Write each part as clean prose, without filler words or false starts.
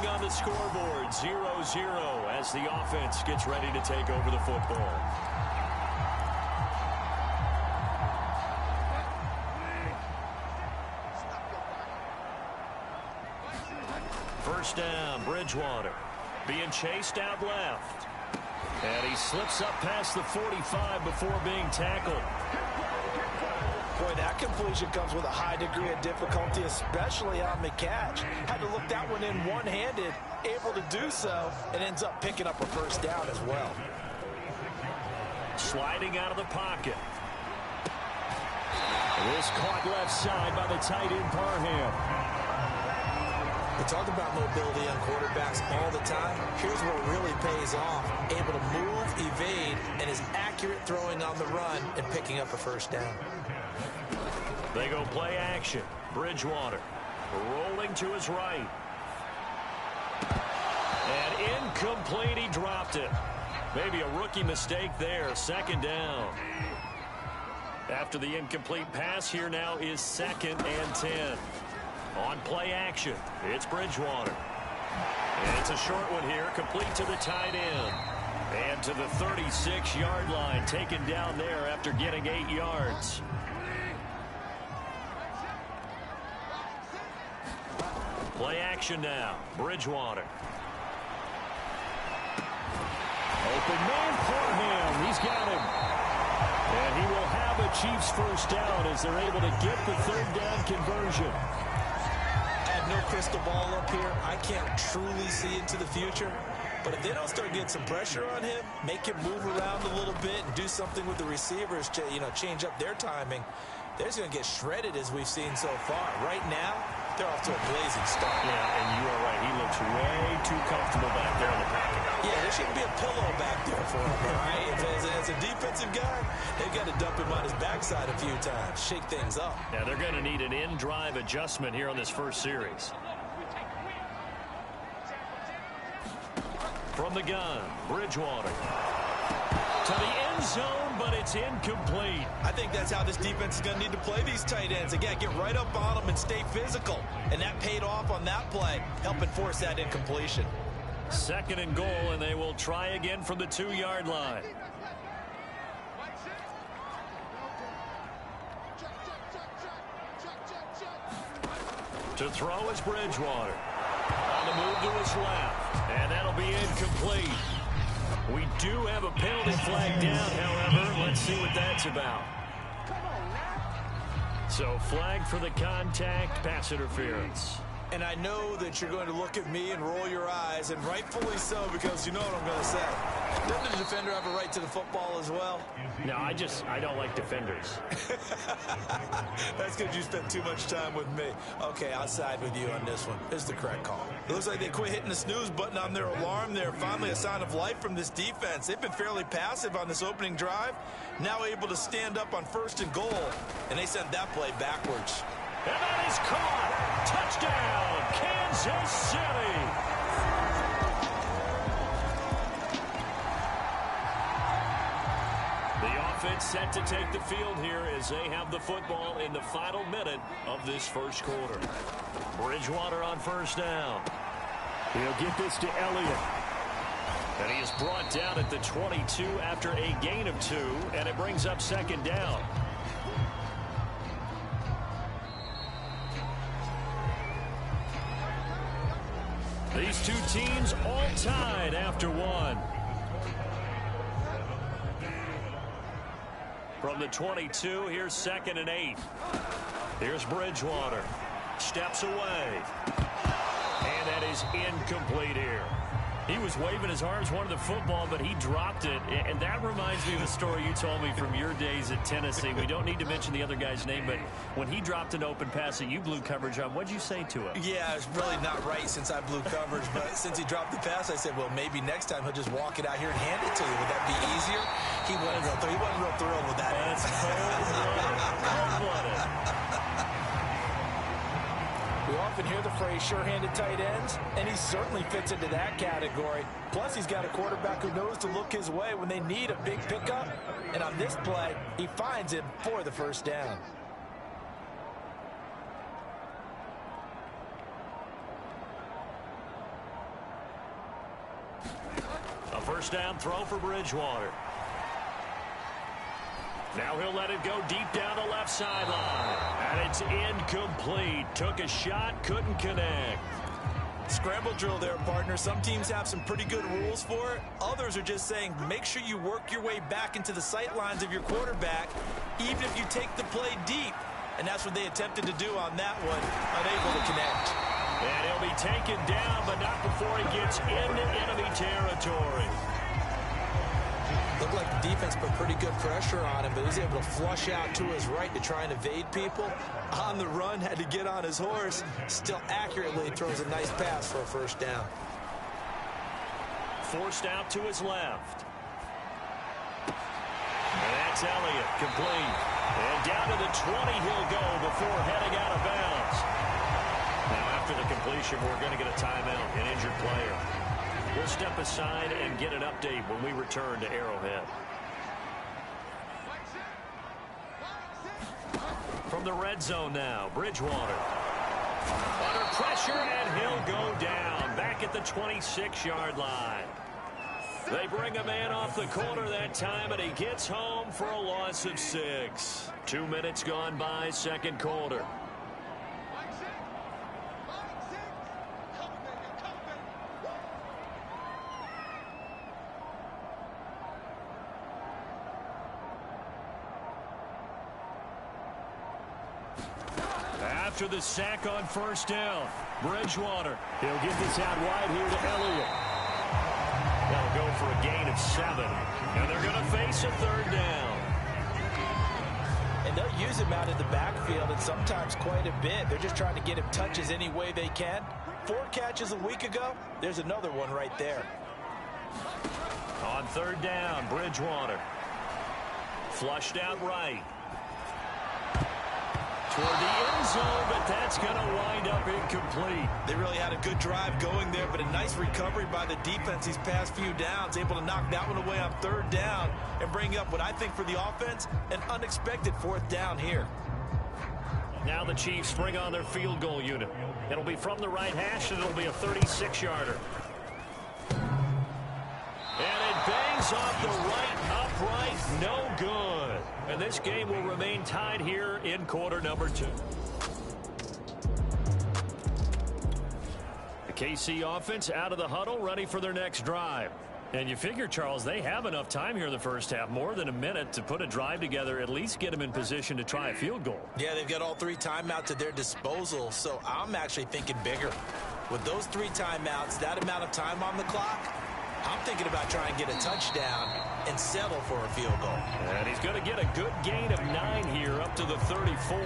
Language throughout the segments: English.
Nothing on the scoreboard, 0-0 as the offense gets ready to take over the football. First down, Bridgewater. Being chased out left. And he slips up past the 45 before being tackled. Boy, that completion comes with a high degree of difficulty, especially on the catch. Had to look that one in one-handed, able to do so, and ends up picking up a first down as well. Sliding out of the pocket. This caught left side by the tight end Parham. We talk about mobility on quarterbacks all the time. Here's where it really pays off. Able to move, evade, and is accurate throwing on the run and picking up a first down. They go play action. Bridgewater rolling to his right. And incomplete, he dropped it. Maybe a rookie mistake there. Second down. After the incomplete pass, here now is 2nd and 10. On play action, it's Bridgewater. And it's a short one here, complete to the tight end. And to the 36-yard line, taken down there after getting 8 yards. Play action now, Bridgewater. Open man for him, he's got him. And he will have a Chiefs first down as they're able to get the 3rd down conversion. No crystal ball up here. I can't truly see into the future. But if they don't start getting some pressure on him, make him move around a little bit and do something with the receivers to, change up their timing, they're just going to get shredded as we've seen so far. Right now, they're off to a blazing start. Yeah, and you are right. He looks way too comfortable back there in the pocket. Yeah, there shouldn't be a pillow back there for him, right? As a defensive guy, they've got to dump him on his backside a few times, shake things up. Yeah, they're going to need an in-drive adjustment here on this first series. From the gun, Bridgewater. To the end zone, but it's incomplete. I think that's how this defense is going to need to play these tight ends. Again, get right up on them and stay physical. And that paid off on that play, helping force that incompletion. 2nd and goal, and they will try again from the 2-yard line. To throw is Bridgewater. On the move to his left, and that'll be incomplete. We do have a penalty flag down, however. Let's see what that's about. So flag for the contact, pass interference. And I know that you're going to look at me and roll your eyes, and rightfully so, because you know what I'm going to say. Doesn't the defender have a right to the football as well? No, I don't like defenders. That's because you spent too much time with me. Okay, I'll side with you on this one. This is the correct call. It looks like they quit hitting the snooze button on their alarm there. Finally a sign of life from this defense. They've been fairly passive on this opening drive. Now able to stand up on 1st and goal, and they sent that play backwards. And that is caught. Touchdown, Kansas City. The offense set to take the field here as they have the football in the final minute of this first quarter. Bridgewater on 1st down. He'll get this to Elliott. And he is brought down at the 22 after a gain of 2, and it brings up 2nd down. These two teams all tied after 1. From the 22, here's 2nd and 8. Here's Bridgewater. Steps away. And that is incomplete here. He was waving his arms, wanted the football, but he dropped it. And that reminds me of the story you told me from your days at Tennessee. We don't need to mention the other guy's name, but when he dropped an open pass that you blew coverage on, what'd you say to him? Yeah, it's really not right since I blew coverage, but since he dropped the pass, I said, well, maybe next time he'll just walk it out here and hand it to you. Would that be easier? He wasn't real thrilled with that. That's cold-blooded. We often hear the phrase sure-handed tight ends, and he certainly fits into that category. Plus, he's got a quarterback who knows to look his way when they need a big pickup. And on this play, he finds him for the 1st down. first down throw for Bridgewater. Now he'll let it go deep down the left sideline. And it's incomplete. Took a shot, couldn't connect. Scramble drill there, partner. Some teams have some pretty good rules for it. Others are just saying make sure you work your way back into the sight lines of your quarterback, even if you take the play deep. And that's what they attempted to do on that one, unable to connect. And he'll be taken down, but not before he gets into enemy territory. Looked like the defense put pretty good pressure on him, but he was able to flush out to his right to try and evade people. On the run, had to get on his horse. Still accurately throws a nice pass for a first down. Forced out to his left. And that's Elliott, complete. And down to the 20 he'll go before heading out of bounds. Now after the completion, we're going to get a timeout, an injured player. We'll step aside and get an update when we return to Arrowhead. From the red zone now, Bridgewater. Under pressure, and he'll go down. Back at the 26-yard line. They bring a man off the corner that time, and he gets home for a loss of 6. 2 minutes gone by, second quarter. After the sack on first down, Bridgewater. He'll get this out wide here to Elliott. That'll go for a gain of 7. And they're going to face a third down. And they'll use him out in the backfield, and sometimes quite a bit. They're just trying to get him touches any way they can. 4 catches a week ago. There's another one right there. On third down, Bridgewater. Flushed out right. Toward the end zone, but that's going to wind up incomplete. They really had a good drive going there, but a nice recovery by the defense these past few downs, able to knock that one away on third down and bring up what I think for the offense, an unexpected fourth down here. Now the Chiefs bring on their field goal unit. It'll be from the right hash, and it'll be a 36-yarder. And it bangs off the right upright, no good. And this game will remain tied here in quarter number 2. The KC offense out of the huddle, ready for their next drive. And you figure, Charles, they have enough time here in the first half, more than a minute, to put a drive together, at least get them in position to try a field goal. Yeah, they've got all 3 timeouts at their disposal, so I'm actually thinking bigger. With those 3 timeouts, that amount of time on the clock, I'm thinking about trying to get a touchdown and settle for a field goal. And he's going to get a good gain of 9 here up to the 34.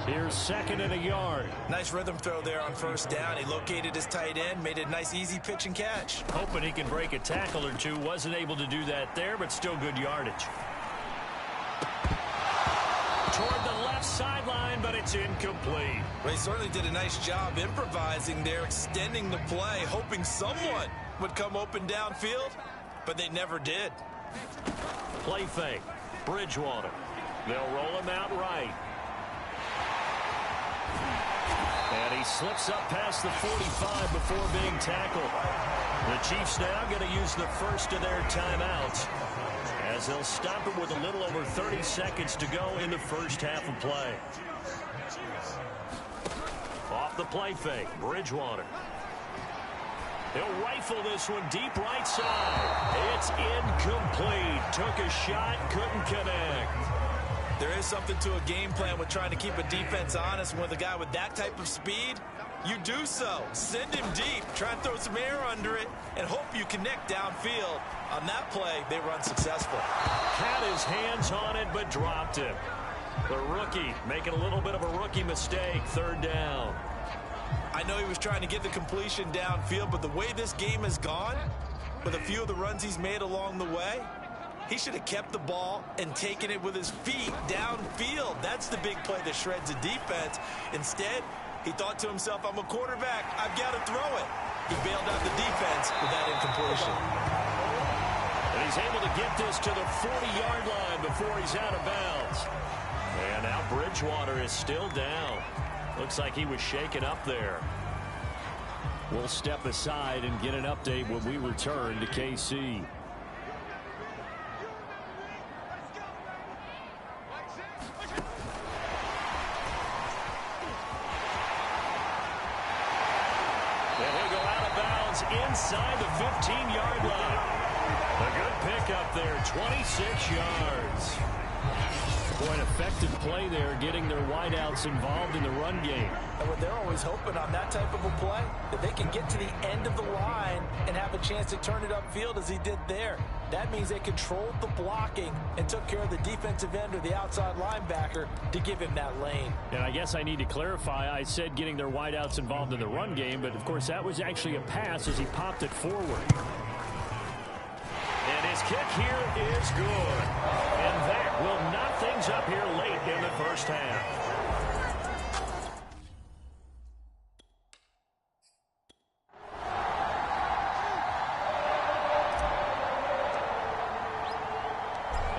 Here's second and a yard. Nice rhythm throw there on first down. He located his tight end, made it a nice easy pitch and catch. Hoping he can break a tackle or two. Wasn't able to do that there, but still good yardage. Toward the left sideline, but it's incomplete. Well, he certainly did a nice job improvising there, extending the play, hoping someone would come open downfield, but they never did. Play fake. Bridgewater. They'll roll him out right. And he slips up past the 45 before being tackled. The Chiefs now going to use the first of their timeouts, as they'll stop it with a little over 30 seconds to go in the first half of play. Off the play fake, Bridgewater. He'll rifle this one deep right side. It's incomplete. Took a shot, couldn't connect. There is something to a game plan with trying to keep a defense honest. With a guy with that type of speed, you do so. Send him deep, try and throw some air under it, and hope you connect downfield. On that play, they were unsuccessful. Had his hands on it, but dropped it. The rookie making a little bit of a rookie mistake. Third down. I know he was trying to get the completion downfield, but the way this game has gone, with a few of the runs he's made along the way, he should have kept the ball and taken it with his feet downfield. That's the big play that shreds a defense. Instead, he thought to himself, I'm a quarterback, I've got to throw it. He bailed out the defense with that incompletion. And he's able to get this to the 40-yard line before he's out of bounds. And now Bridgewater is still down. Looks like he was shaken up there. We'll step aside and get an update when we return to KC. Inside the 15-yard line. A good pickup there, 26 yards. Boy, an effective play there, getting their wideouts involved in the run game. And what they're always hoping on that type of a play, that they can get to the end of the line and have a chance to turn it upfield as he did there. That means they controlled the blocking and took care of the defensive end or the outside linebacker to give him that lane. And I guess I need to clarify, I said getting their wideouts involved in the run game, but of course that was actually a pass as he popped it forward. And his kick here is good. And that will knock things up here late in the first half.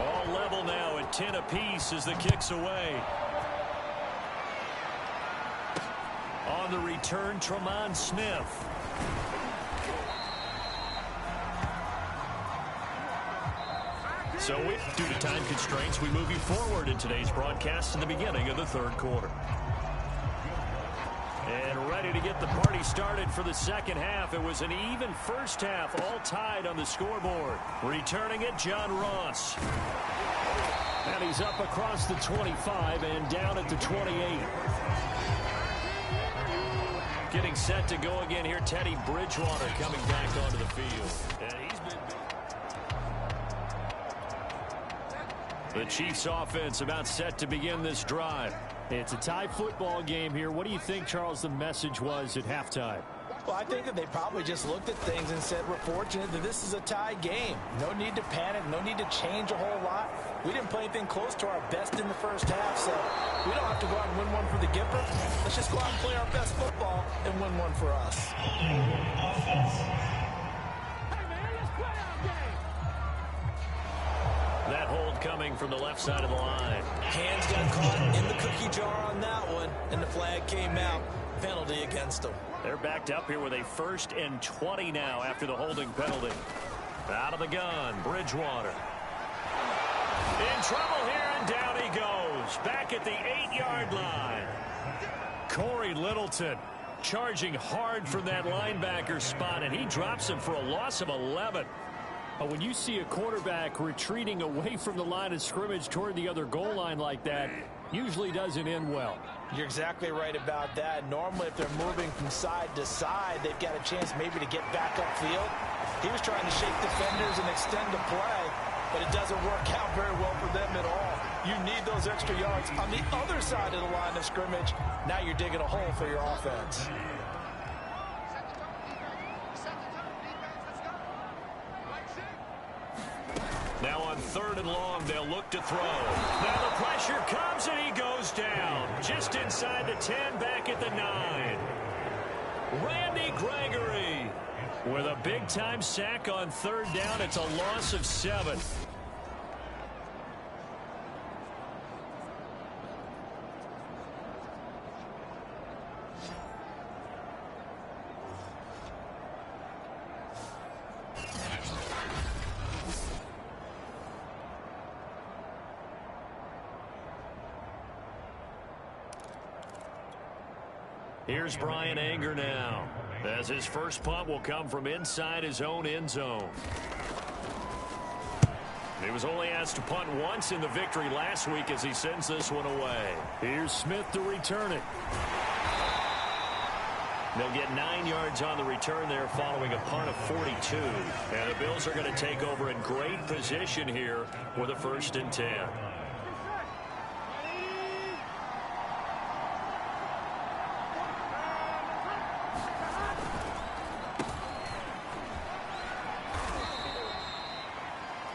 All level now at 10 apiece as the kick's away. On the return, Tremont Smith. So, due to time constraints, we move you forward in today's broadcast to the beginning of the third quarter. And ready to get the party started for the second half. It was an even first half, all tied on the scoreboard. Returning it, John Ross. And he's up across the 25 and down at the 28. Getting set to go again here, Teddy Bridgewater coming back onto the field. And he's been... The Chiefs offense about set to begin this drive. It's a tie football game here. What do you think, Charles, the message was at halftime? Well, I think that they probably just looked at things and said, we're fortunate that this is a tie game. No need to panic, no need to change a whole lot. We didn't play anything close to our best in the first half, so we don't have to go out and win one for the Gipper. Let's just go out and play our best football and win one for us. That hold coming from the left side of the line. Hands got caught in the cookie jar on that one, and the flag came out. Penalty against them. They're backed up here with a 1st and 20 now after the holding penalty. Out of the gun, Bridgewater. In trouble here, and down he goes. Back at the 8-yard line. Corey Littleton charging hard from that linebacker spot, and he drops him for a loss of 11. When you see a quarterback retreating away from the line of scrimmage toward the other goal line like that, usually doesn't end well. You're exactly right about that. Normally, if they're moving from side to side, they've got a chance maybe to get back upfield. He was trying to shake defenders and extend the play, but it doesn't work out very well for them at all. You need those extra yards on the other side of the line of scrimmage. Now you're digging a hole for your offense. Now on 3rd and long, they'll look to throw. Now the pressure comes, and he goes down. Just inside the 10, back at the 9. Randy Gregory with a big-time sack on 3rd down. It's a loss of 7. Here's Brian Anger now, as his first punt will come from inside his own end zone. He was only asked to punt once in the victory last week as he sends this one away. Here's Smith to return it. They'll get 9 yards on the return there following a punt of 42. And the Bills are going to take over in great position here with a 1st and 10.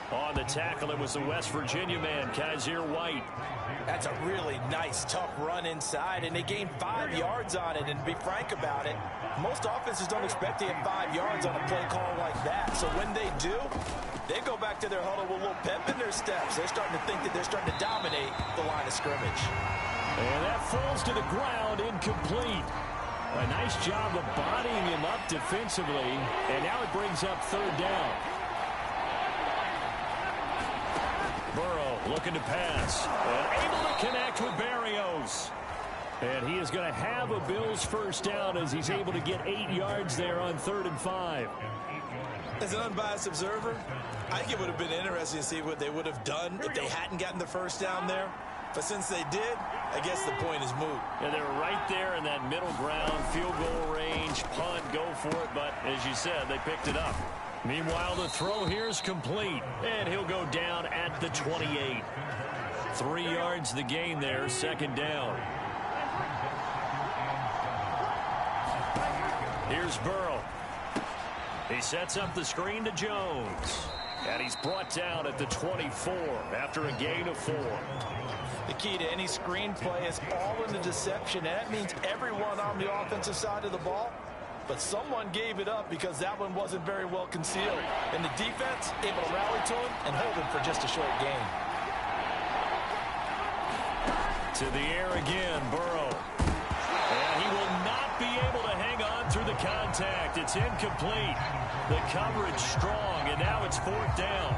On the tackle, it was the West Virginia man, Kaiser White. That's a really nice, tough run inside, and they gained 5 yards on it. And to be frank about it, most offenses don't expect to get 5 yards on a play call like that. So when they do, they go back to their huddle with a little pep in their steps. They're starting to think that they're starting to dominate the line of scrimmage. And that falls to the ground, incomplete. A nice job of bodying him up defensively, and now it brings up third down. Burrow looking to pass, and able to connect with Berrios. And he is going to have a Bills first down as he's able to get 8 yards there on 3rd and 5. As an unbiased observer, I think it would have been interesting to see what they would have done if they hadn't gotten the first down there. But since they did, I guess the point is moot. And they're right there in that middle ground, field goal range, punt, go for it. But as you said, they picked it up. Meanwhile, the throw here is complete, and he'll go down at the 28. 3 yards the gain there, 2nd down. Here's Burrow. He sets up the screen to Jones. And he's brought down at the 24 after a gain of 4. The key to any screen play is all in the deception. And that means everyone on the offensive side of the ball. But someone gave it up because that one wasn't very well concealed. And the defense able to rally to him and hold him for just a short gain. To the air again, Burrow. And he will not be able to hang on through the contact. It's incomplete. The coverage strong, and now it's 4th down.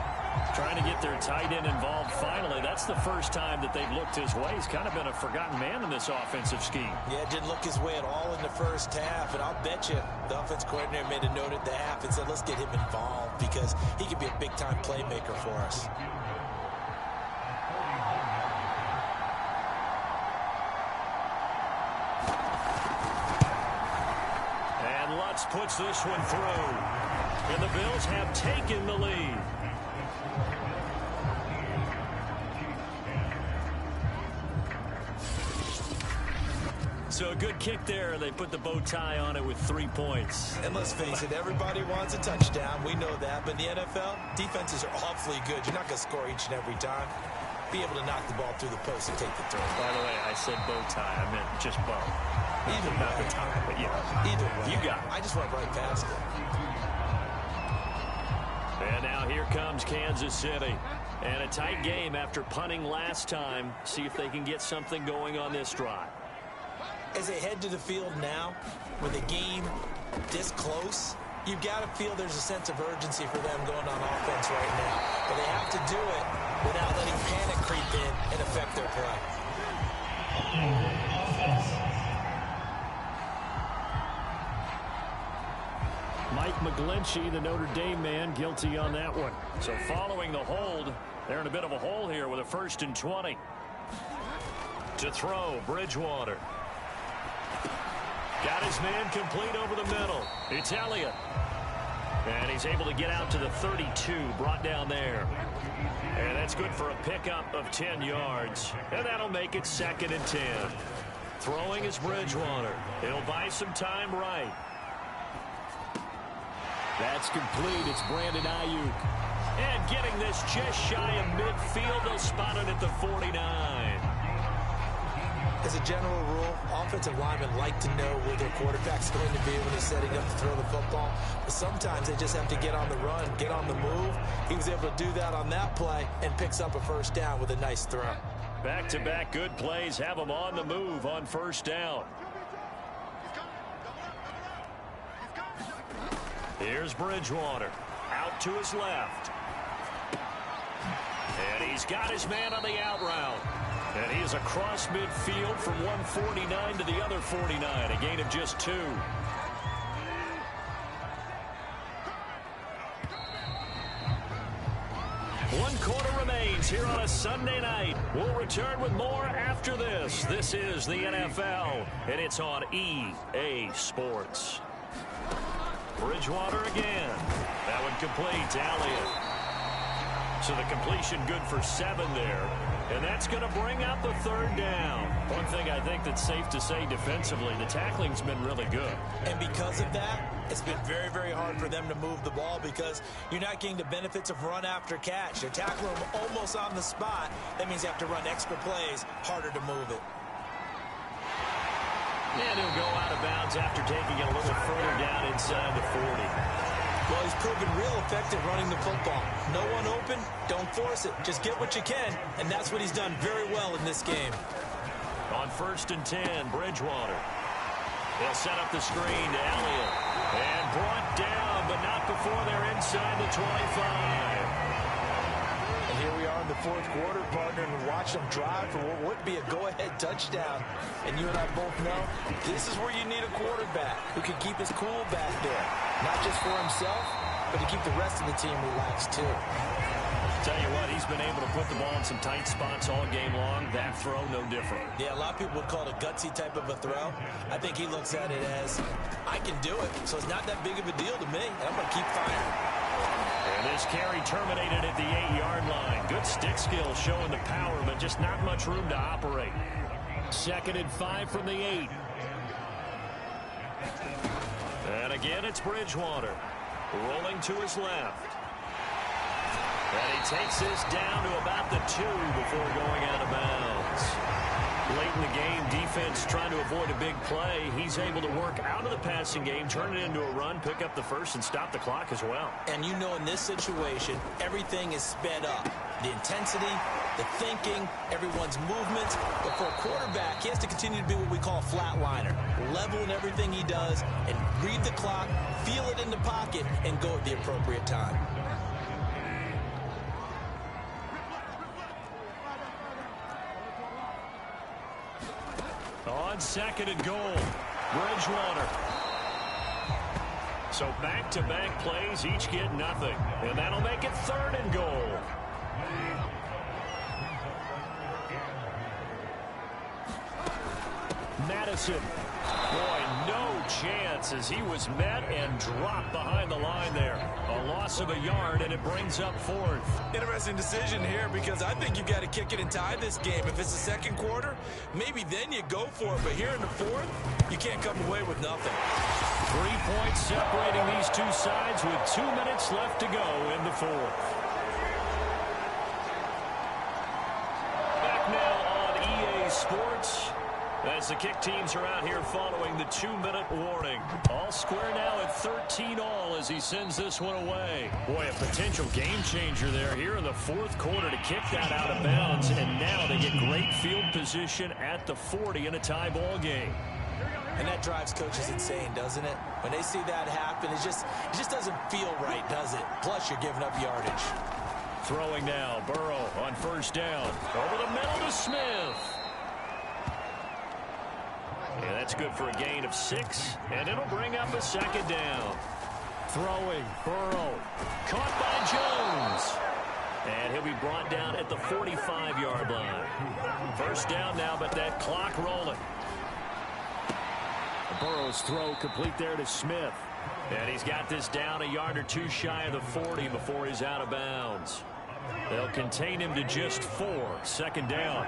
Trying to get their tight end involved finally. That's the first time that they've looked his way. He's kind of been a forgotten man in this offensive scheme. Yeah, didn't look his way at all in the first half. And I'll bet you the offense coordinator made a note at the half and said, let's get him involved because he could be a big-time playmaker for us. And Lutz puts this one through. And the Bills have taken the lead. So a good kick there. They put the bow tie on it with 3 points. And let's face it, everybody wants a touchdown. We know that. But in the NFL, defenses are awfully good. You're not going to score each and every time. Be able to knock the ball through the post and take the throw. By the way, I said bow tie. I meant just bow. Either not way. the tie, but yeah. Either way. You got it. I just went right past it. And now here comes Kansas City. And a tight game after punting last time. See if they can get something going on this drive. As they head to the field now, with the game this close, you've got to feel there's a sense of urgency for them going on offense right now. But they have to do it without letting panic creep in and affect their play. Mike McGlinchey, the Notre Dame man, guilty on that one. So following the hold, they're in a bit of a hole here with a 1st and 20. To throw, Bridgewater. Got his man complete over the middle. It's Elliott. And he's able to get out to the 32, brought down there. And that's good for a pickup of 10 yards. And that'll make it 2nd and 10. Throwing is Bridgewater. He'll buy some time right. That's complete. It's Brandon Ayuk. And getting this just shy of midfield. They'll spot it at the 49. As a general rule, offensive linemen like to know where their quarterback's going to be when he's setting up to throw the football. But sometimes they just have to get on the run, get on the move. He was able to do that on that play and picks up a 1st down with a nice throw. Back-to-back good plays have him on the move on 1st down. Here's Bridgewater. Out to his left. And he's got his man on the out route. And he is across midfield from 149 to the other 49. A gain of just 2. One quarter remains here on a Sunday night. We'll return with more after this. This is the NFL, and it's on EA Sports. Bridgewater again. That one complete to Elliott. So the completion good for 7 there. And that's going to bring out the 3rd down. One thing I think that's safe to say defensively, the tackling's been really good. And because of that, it's been very, very hard for them to move the ball because you're not getting the benefits of run after catch. They're tackling them almost on the spot. That means you have to run extra plays, harder to move it. And he'll go out of bounds after taking it a little further down inside the 40. Well, he's proven real effective running the football. No one open, don't force it. Just get what you can, and that's what he's done very well in this game. On 1st and 10, Bridgewater. They'll set up the screen to Elliott. And brought down, but not before they're inside the 25. And here we are in the fourth quarter, partner, and watch them drive for what would be a go-ahead touchdown. And you and I both know this is where you need a quarterback who can keep his cool back there. Not just for himself, but to keep the rest of the team relaxed, too. Tell you what, he's been able to put the ball in some tight spots all game long. That throw, no different. Yeah, a lot of people would call it a gutsy type of a throw. I think he looks at it as, I can do it, so it's not that big of a deal to me, and I'm going to keep firing. And this carry terminated at the 8-yard line. Good stick skill showing the power, but just not much room to operate. 2nd and 5 from the 8. And again, it's Bridgewater. Rolling to his left. And he takes this down to about the 2 before going out of bounds. Late in the game, defense trying to avoid a big play. He's able to work out of the passing game, turn it into a run, pick up the first, and stop the clock as well. And you know in this situation, everything is sped up. The intensity, the thinking, everyone's movements. But for a quarterback, he has to continue to be what we call a flatliner. Level in everything he does and read the clock, feel it in the pocket, and go at the appropriate time. On 2nd and goal, Bridgewater. So back-to-back plays, each get nothing. And that'll make it 3rd and goal. Madison. Boy, no chance as he was met and dropped behind the line there. A loss of a yard, and it brings up 4th. Interesting decision here because I think you've got to kick it and tie this game. If it's the second quarter, maybe then you go for it. But here in the fourth, you can't come away with nothing. 3 points separating these two sides with 2 minutes left to go in the fourth. Back now on EA Sports. As the kick teams are out here following the 2-minute warning. All square now at 13-all as he sends this one away. Boy, a potential game changer there here in the fourth quarter to kick that out of bounds. And now they get great field position at the 40 in a tie ball game. And that drives coaches insane, doesn't it? When they see that happen, it just doesn't feel right, does it? Plus, you're giving up yardage. Throwing now, Burrow on 1st down. Over the middle to Smith. Yeah, that's good for a gain of 6, and it'll bring up a 2nd down. Throwing, Burrow, caught by Jones. And he'll be brought down at the 45-yard line. 1st down now, but that clock rolling. Burrow's throw complete there to Smith. And he's got this down a yard or 2 shy of the 40 before he's out of bounds. They'll contain him to just 4, 2nd down.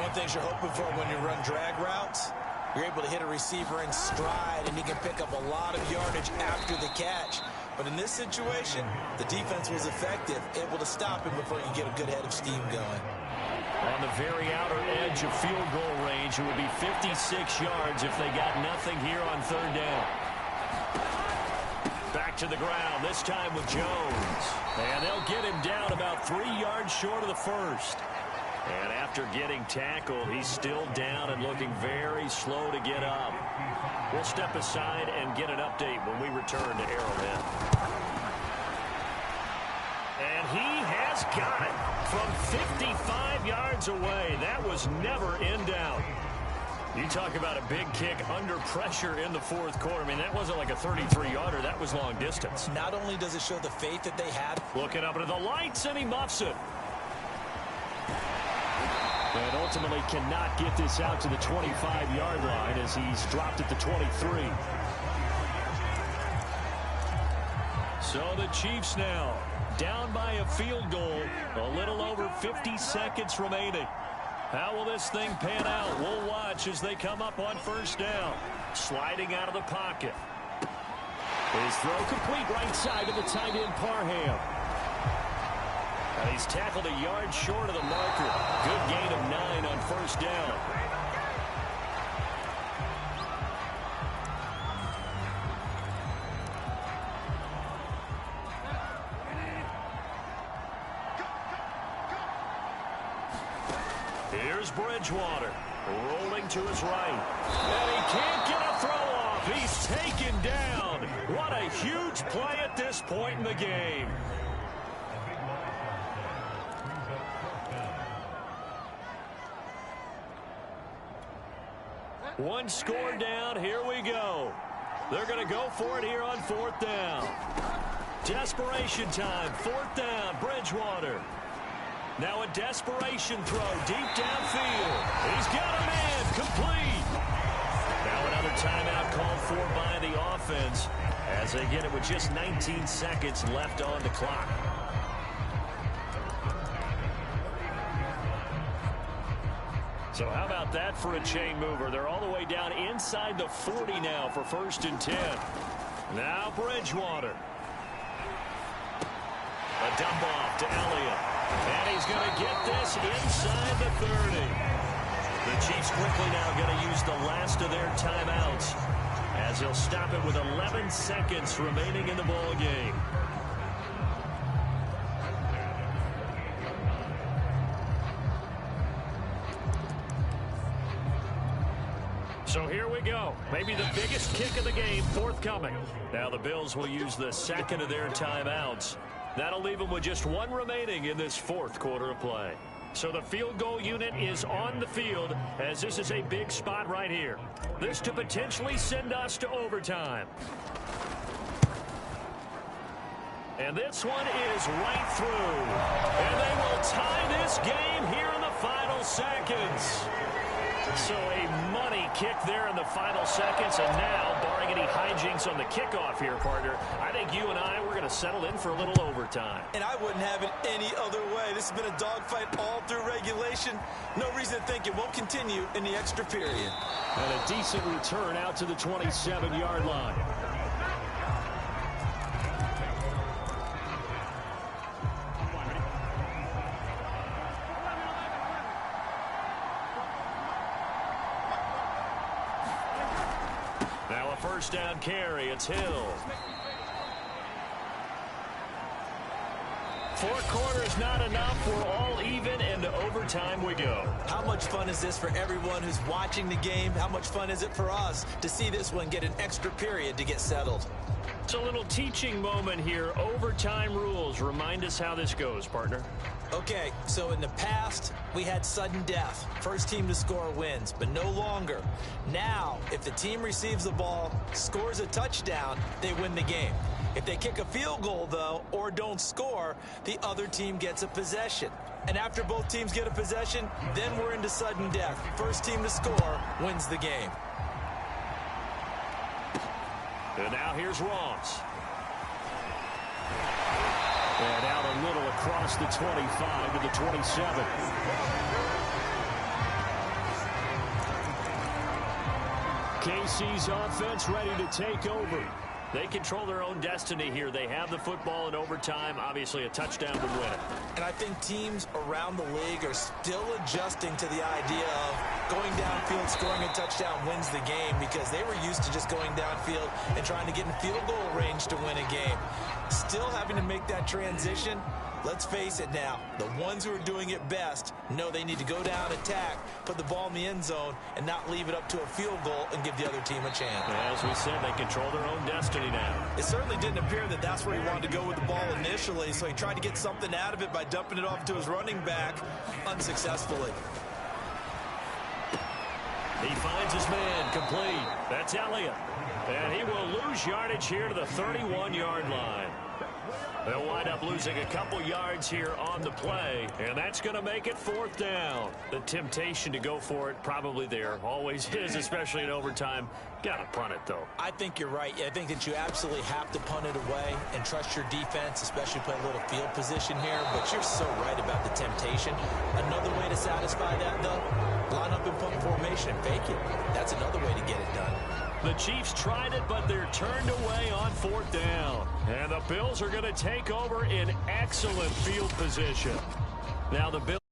One thing you're hoping for when you run drag routes, you're able to hit a receiver in stride, and he can pick up a lot of yardage after the catch. But in this situation, the defense was effective, able to stop him before you get a good head of steam going. On the very outer edge of field goal range, it would be 56 yards if they got nothing here on 3rd down. Back to the ground, this time with Jones. And they'll get him down about 3 yards short of the first. And after getting tackled, he's still down and looking very slow to get up. We'll step aside and get an update when we return to Arrowhead. And he has got it from 55 yards away. That was never in doubt. You talk about a big kick under pressure in the fourth quarter. I mean, that wasn't like a 33-yarder. That was long distance. Not only does it show the faith that they have. Looking up into the lights, and he muffs it. And ultimately cannot get this out to the 25-yard line as he's dropped at the 23. So the Chiefs now down by a field goal. A little over 50 seconds remaining. How will this thing pan out? We'll watch as they come up on 1st down. Sliding out of the pocket. His throw complete right side to the tight end Parham. And he's tackled a yard short of the marker. Good gain of 9 on 1st down. Here's Bridgewater. Rolling to his right. And he can't get a throw off. He's taken down. What a huge play at this point in the game. One score down. Here we go. They're going to go for it here on 4th down. Desperation time. 4th down. Bridgewater. Now a desperation throw deep downfield. He's got a man. Complete. Now another timeout called for by the offense as they get it with just 19 seconds left on the clock. So how about that for a chain mover? They're all the way down inside the 40 now for 1st and 10. Now Bridgewater. A dump off to Elliott. And he's going to get this inside the 30. The Chiefs quickly now going to use the last of their timeouts as they'll stop it with 11 seconds remaining in the ball game. So here we go. Maybe the biggest kick of the game forthcoming. Now the Bills will use the second of their timeouts. That'll leave them with just one remaining in this 4th quarter of play. So the field goal unit is on the field as this is a big spot right here. This to potentially send us to overtime. And this one is right through. And they will tie this game here in the final seconds. So a money kick there in the final seconds, and now, barring any hijinks on the kickoff here, partner, I think you and I, we're going to settle in for a little overtime. And I wouldn't have it any other way. This has been a dogfight all through regulation. No reason to think it won't continue in the extra period. And a decent return out to the 27-yard line. Now a 1st down carry. It's Hill. 4 quarters not enough. We're all even, and to overtime we go. How much fun is this for everyone who's watching the game? How much fun is it for us to see this one get an extra period to get settled? It's a little teaching moment here. Overtime rules. Remind us how this goes, partner. Okay, so in the past, we had sudden death. First team to score wins, but no longer. Now, if the team receives the ball, scores a touchdown, they win the game. If they kick a field goal, though, or don't score, the other team gets a possession. And after both teams get a possession, then we're into sudden death. First team to score wins the game. And now here's Ross. And out a little across the 25 to the 27. KC's offense ready to take over. They control their own destiny here. They have the football in overtime. Obviously, a touchdown would win it. And I think teams around the league are still adjusting to the idea of going downfield, scoring a touchdown wins the game, because they were used to just going downfield and trying to get in field goal range to win a game. Still having to make that transition. Let's face it now, the ones who are doing it best know they need to go down, attack, put the ball in the end zone, and not leave it up to a field goal and give the other team a chance. As we said, they control their own destiny now. It certainly didn't appear that that's where he wanted to go with the ball initially, so he tried to get something out of it by dumping it off to his running back unsuccessfully. He finds his man complete. That's Elliott. And he will lose yardage here to the 31-yard line. They'll wind up losing a couple yards here on the play, and that's going to make it 4th down. The temptation to go for it probably there. Always is, especially in overtime. Got to punt it, though. I think you're right. I think that you absolutely have to punt it away and trust your defense, especially play a little field position here. But you're so right about the temptation. Another way to satisfy that, though, line up in punt formation and fake it. That's another way to get it done. The Chiefs tried it, but they're turned away on 4th down. And the Bills are going to take over in excellent field position. Now the Bills